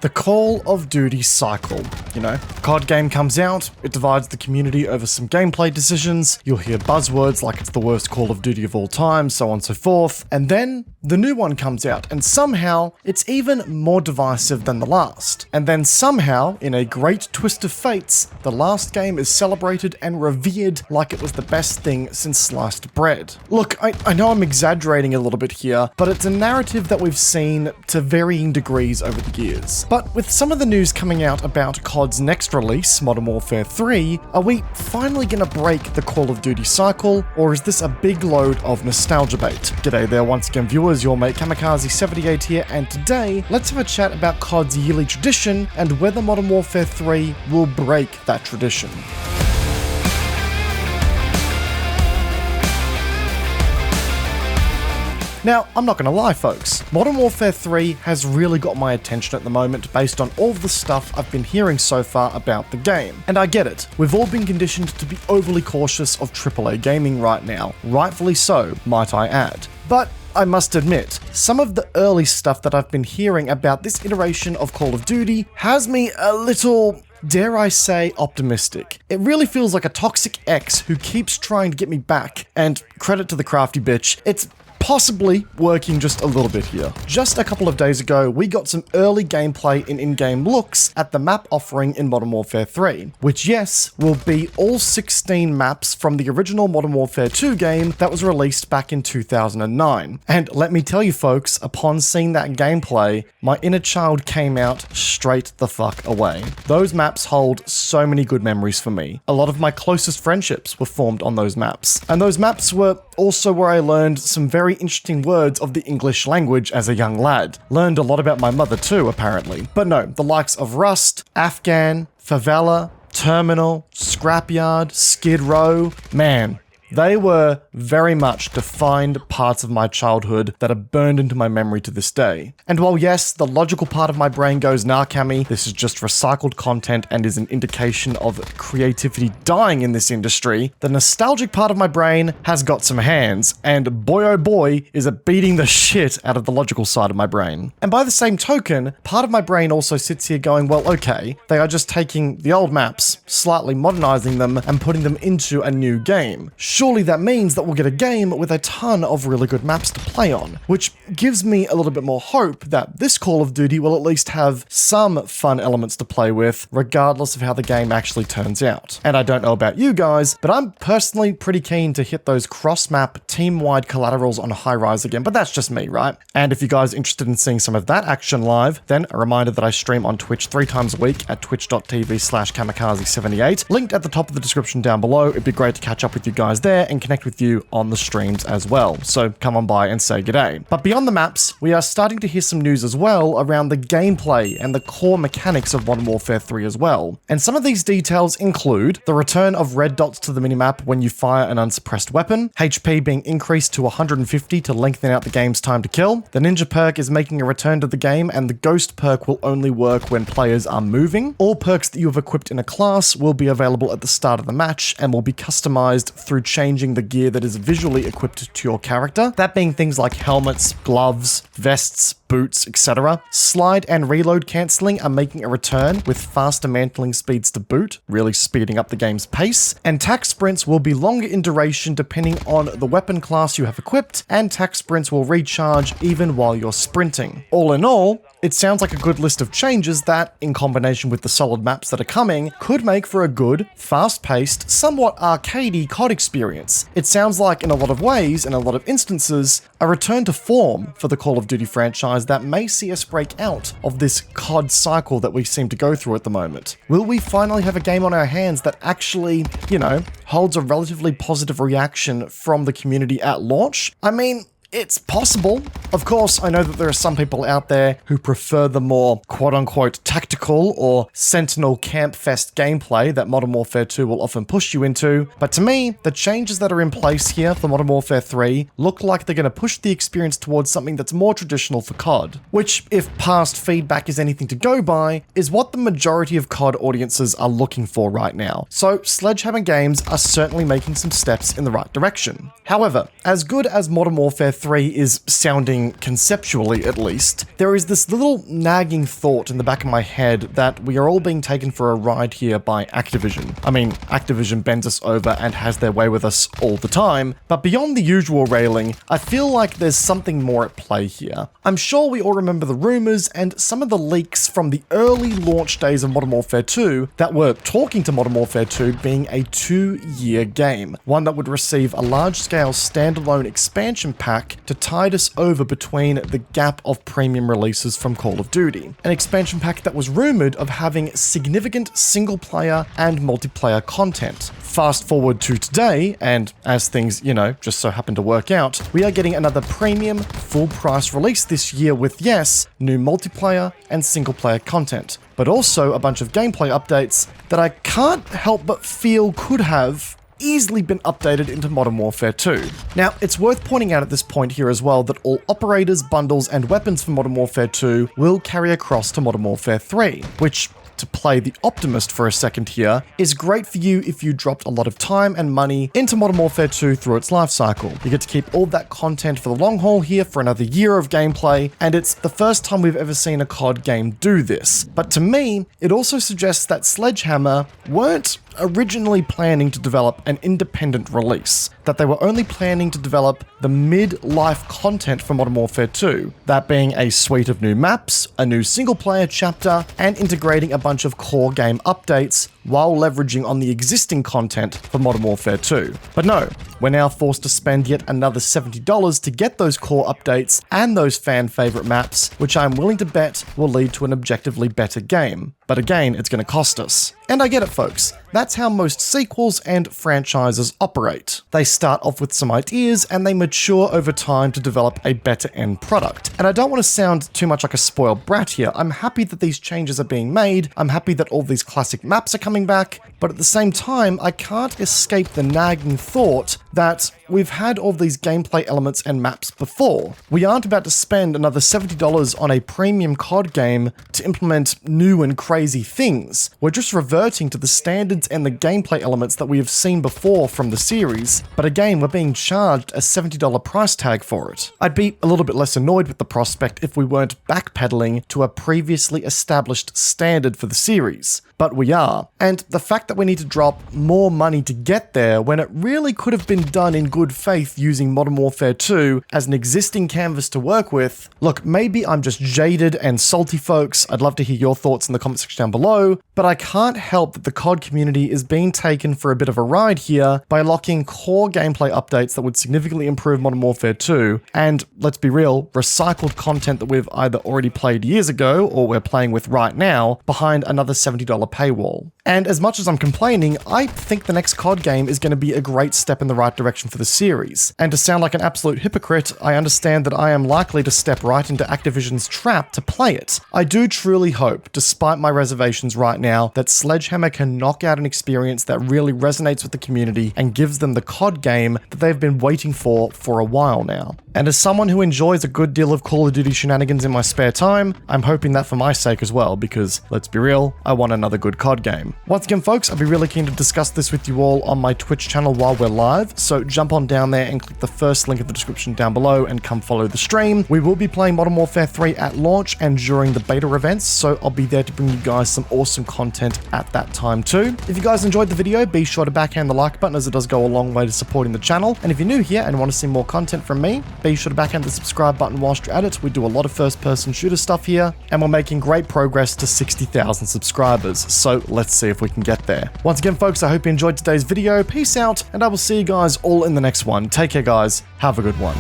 The Call of Duty cycle. You know, COD game comes out, it divides the community over some gameplay decisions, you'll hear buzzwords like it's the worst Call of Duty of all time, so on and so forth, and then the new one comes out, and somehow it's even more divisive than the last. And then somehow, in a great twist of fates, the last game is celebrated and revered like it was the best thing since sliced bread. Look, I know I'm exaggerating a little bit here, but it's a narrative that we've seen to varying degrees over the years. But with some of the news coming out about COD's next release, Modern Warfare 3, are we finally gonna break the Call of Duty cycle, or is this a big load of nostalgia bait? G'day there once again viewers, your mate Kamikaze78 here, and today, let's have a chat about COD's yearly tradition and whether Modern Warfare 3 will break that tradition. Now, I'm not gonna lie folks, Modern Warfare 3 has really got my attention at the moment based on all of the stuff I've been hearing so far about the game. And I get it, we've all been conditioned to be overly cautious of AAA gaming right now, rightfully so, might I add. But I must admit, some of the early stuff that I've been hearing about this iteration of Call of Duty has me a little, dare I say, optimistic. It really feels like a toxic ex who keeps trying to get me back, and credit to the crafty bitch, it's possibly working just a little bit here. Just a couple of days ago, we got some early gameplay and in-game looks at the map offering in Modern Warfare 3, which yes, will be all 16 maps from the original Modern Warfare 2 game that was released back in 2009. And let me tell you folks, upon seeing that gameplay, my inner child came out straight the fuck away. Those maps hold so many good memories for me. A lot of my closest friendships were formed on those maps. And those maps were also where I learned some very interesting words of the English language as a young lad. Learned a lot about my mother too, apparently. But no, the likes of Rust, Afghan, Favela, Terminal, Scrapyard, Skid Row, man, they were very much defined parts of my childhood that are burned into my memory to this day. And while yes, the logical part of my brain goes, nah Cammy, this is just recycled content and is an indication of creativity dying in this industry, the nostalgic part of my brain has got some hands, and boy oh boy is it beating the shit out of the logical side of my brain. And by the same token, part of my brain also sits here going, well okay, they are just taking the old maps, slightly modernizing them, and putting them into a new game. Surely that means that we'll get a game with a ton of really good maps to play on, which gives me a little bit more hope that this Call of Duty will at least have some fun elements to play with, regardless of how the game actually turns out. And I don't know about you guys, but I'm personally pretty keen to hit those cross-map, team-wide collaterals on High-Rise again, but that's just me, right? And if you guys are interested in seeing some of that action live, then a reminder that I stream on Twitch 3 times a week at twitch.tv/kamikaze78, linked at the top of the description down below. It'd be great to catch up with you guys there and connect with you on the streams as well. So come on by and say g'day. But beyond the maps, we are starting to hear some news as well around the gameplay and the core mechanics of Modern Warfare 3 as well. And some of these details include the return of red dots to the minimap when you fire an unsuppressed weapon, HP being increased to 150 to lengthen out the game's time to kill, the ninja perk is making a return to the game, and the ghost perk will only work when players are moving. All perks that you have equipped in a class will be available at the start of the match and will be customized through changing the gear that is visually equipped to your character, that being things like helmets, gloves, vests, boots, etc. Slide and reload cancelling are making a return with faster mantling speeds to boot, really speeding up the game's pace, and tac sprints will be longer in duration depending on the weapon class you have equipped, and tac sprints will recharge even while you're sprinting. All in all, it sounds like a good list of changes that, in combination with the solid maps that are coming, could make for a good, fast-paced, somewhat arcadey COD experience. It sounds like, in a lot of ways, in a lot of instances, a return to form for the Call of Duty franchise that may see us break out of this COD cycle that we seem to go through at the moment. Will we finally have a game on our hands that actually, you know, holds a relatively positive reaction from the community at launch? I mean, it's possible. Of course, I know that there are some people out there who prefer the more quote-unquote tactical or Sentinel Campfest gameplay that Modern Warfare 2 will often push you into, but to me, the changes that are in place here for Modern Warfare 3 look like they're going to push the experience towards something that's more traditional for COD, which, if past feedback is anything to go by, is what the majority of COD audiences are looking for right now. So Sledgehammer Games are certainly making some steps in the right direction. However, as good as Modern Warfare 3 is sounding, conceptually at least, there is this little nagging thought in the back of my head that we are all being taken for a ride here by Activision. I mean, Activision bends us over and has their way with us all the time, but beyond the usual railing, I feel like there's something more at play here. I'm sure we all remember the rumors and some of the leaks from the early launch days of Modern Warfare 2 that were talking to Modern Warfare 2 being a 2-year game, one that would receive a large-scale standalone expansion pack to tide us over between the gap of premium releases from Call of Duty. An expansion pack that was rumored of having significant single-player and multiplayer content. Fast forward to today, and as things, just so happen to work out, we are getting another premium, full-price release this year with, yes, new multiplayer and single-player content, but also a bunch of gameplay updates that I can't help but feel could have easily been updated into Modern Warfare 2. Now, it's worth pointing out at this point here as well that all operators, bundles, and weapons for Modern Warfare 2 will carry across to Modern Warfare 3, which, to play the optimist for a second here, is great for you if you dropped a lot of time and money into Modern Warfare 2 through its life cycle. You get to keep all that content for the long haul here for another year of gameplay, and it's the first time we've ever seen a COD game do this. But to me, it also suggests that Sledgehammer weren't originally planning to develop an independent release, that they were only planning to develop the mid-life content for Modern Warfare 2, that being a suite of new maps, a new single-player chapter, and integrating a bunch of core game updates while leveraging on the existing content for Modern Warfare 2. But no, we're now forced to spend yet another $70 to get those core updates and those fan-favorite maps, which I'm willing to bet will lead to an objectively better game. But again, it's going to cost us. And I get it, folks. That's how most sequels and franchises operate. They start off with some ideas and they mature over time to develop a better end product. And I don't want to sound too much like a spoiled brat here. I'm happy that these changes are being made. I'm happy that all these classic maps are coming back. But at the same time, I can't escape the nagging thought that we've had all these gameplay elements and maps before. We aren't about to spend another $70 on a premium COD game to implement new and crazy things. We're just reverting to the standards and the gameplay elements that we have seen before from the series, but again, we're being charged a $70 price tag for it. I'd be a little bit less annoyed with the prospect if we weren't backpedaling to a previously established standard for the series, but we are. And the fact that we need to drop more money to get there when it really could have been done in good faith using Modern Warfare 2 as an existing canvas to work with. Look, maybe I'm just jaded and salty, folks. I'd love to hear your thoughts in the comment section down below, but I can't help that the COD community is being taken for a bit of a ride here by locking core gameplay updates that would significantly improve Modern Warfare 2 and, let's be real, recycled content that we've either already played years ago or we're playing with right now behind another $70 paywall. And as much as I'm complaining, I think the next COD game is going to be a great step in the right direction for the series. And to sound like an absolute hypocrite, I understand that I am likely to step right into Activision's trap to play it. I do truly hope, despite my reservations right now, that Sledgehammer can knock out an experience that really resonates with the community and gives them the COD game that they've been waiting for a while now. And as someone who enjoys a good deal of Call of Duty shenanigans in my spare time, I'm hoping that for my sake as well, because, let's be real, I want another good COD game. Once again, folks, I'd be really keen to discuss this with you all on my Twitch channel while we're live, so jump on down there and click the first link in the description down below and come follow the stream. We will be playing Modern Warfare 3 at launch and during the beta events, so I'll be there to bring you guys some awesome content at that time too. If you guys enjoyed the video, be sure to backhand the like button as it does go a long way to supporting the channel, and if you're new here and want to see more content from me, be sure to backhand the subscribe button whilst you're at it. We do a lot of first-person shooter stuff here, and we're making great progress to 60,000 subscribers, so let's see if we can get there. Once again, folks, I hope you enjoyed today's video. Peace out, and I will see you guys all in the next one. Take care, guys. Have a good one.